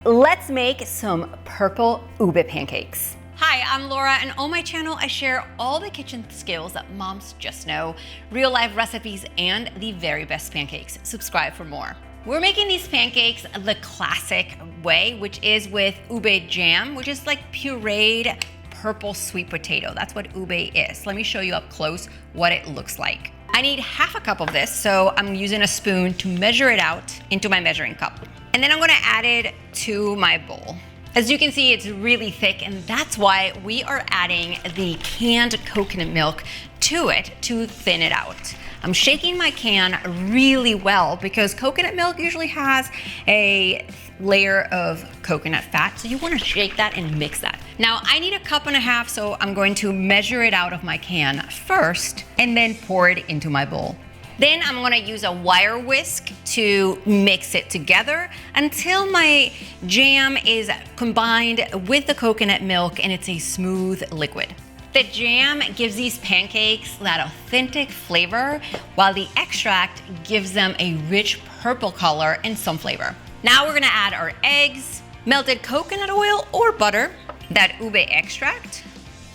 Let's make some purple ube pancakes. Hi, I'm Laura, and on my channel I share all the kitchen skills that moms just know, real life recipes, and the very best pancakes. Subscribe for more. We're making these pancakes the classic way, which is with ube jam, which is like pureed purple sweet potato. That's what ube is. Let me show you up close what it looks like. I need half a cup of this, so I'm using a spoon to measure it out into my measuring cup. And then I'm gonna add it to my bowl. As you can see, it's really thick, and that's why we are adding the canned coconut milk to it to thin it out. I'm shaking my can really well because coconut milk usually has a layer of coconut fat, so you wanna shake that and mix that. Now, I need 1.5 cups, so I'm going to measure it out of my can first and then pour it into my bowl. Then I'm gonna use a wire whisk to mix it together until my jam is combined with the coconut milk and it's a smooth liquid. The jam gives these pancakes that authentic flavor, while the extract gives them a rich purple color and some flavor. Now we're gonna add our eggs, melted coconut oil or butter, that ube extract,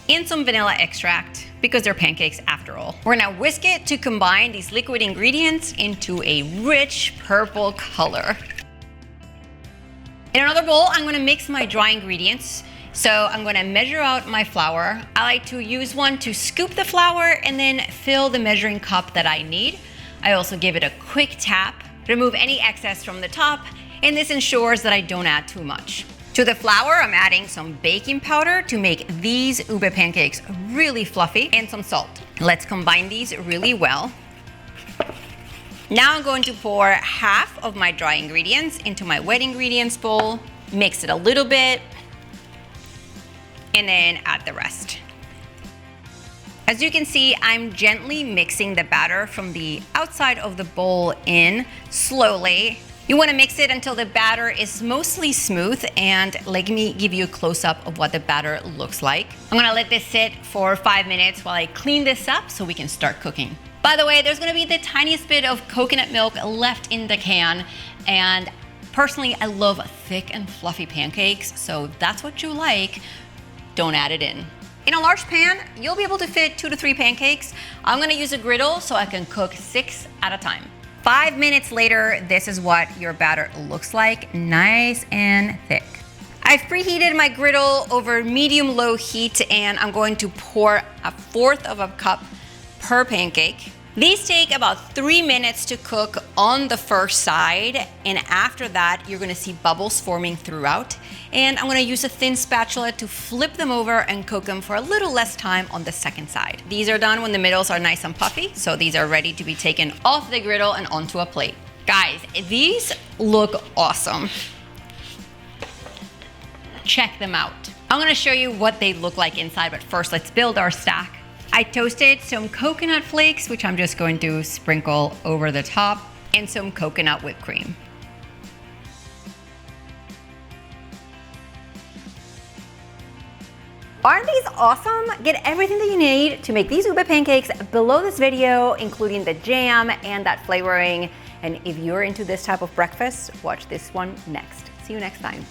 and some vanilla extract, because they're pancakes after all. We're gonna whisk it to combine these liquid ingredients into a rich purple color. In another bowl, I'm gonna mix my dry ingredients. So I'm gonna measure out my flour. I like to use one to scoop the flour and then fill the measuring cup that I need. I also give it a quick tap, remove any excess from the top, and this ensures that I don't add too much. To the flour, I'm adding some baking powder to make these ube pancakes really fluffy, and some salt. Let's combine these really well. Now I'm going to pour half of my dry ingredients into my wet ingredients bowl, mix it a little bit, and then add the rest. As you can see, I'm gently mixing the batter from the outside of the bowl in slowly. You want to mix it until the batter is mostly smooth, and let me give you a close-up of what the batter looks like. I'm gonna let this sit for 5 minutes while I clean this up so we can start cooking. By the way, there's gonna be the tiniest bit of coconut milk left in the can, and personally, I love thick and fluffy pancakes, so if that's what you like, don't add it in. In a large pan, you'll be able to fit 2 to 3 pancakes. I'm gonna use a griddle so I can cook 6 at a time. 5 minutes later, this is what your batter looks like, nice and thick. I've preheated my griddle over medium-low heat, and I'm going to pour 1/4 cup per pancake. These take about 3 minutes to cook on the first side, and after that, you're gonna see bubbles forming throughout. And I'm gonna use a thin spatula to flip them over and cook them for a little less time on the second side. These are done when the middles are nice and puffy, so these are ready to be taken off the griddle and onto a plate. Guys, these look awesome. Check them out. I'm gonna show you what they look like inside, but first let's build our stack. I toasted some coconut flakes, which I'm just going to sprinkle over the top, and some coconut whipped cream. Aren't these awesome? Get everything that you need to make these ube pancakes below this video, including the jam and that flavoring. And if you're into this type of breakfast, watch this one next. See you next time.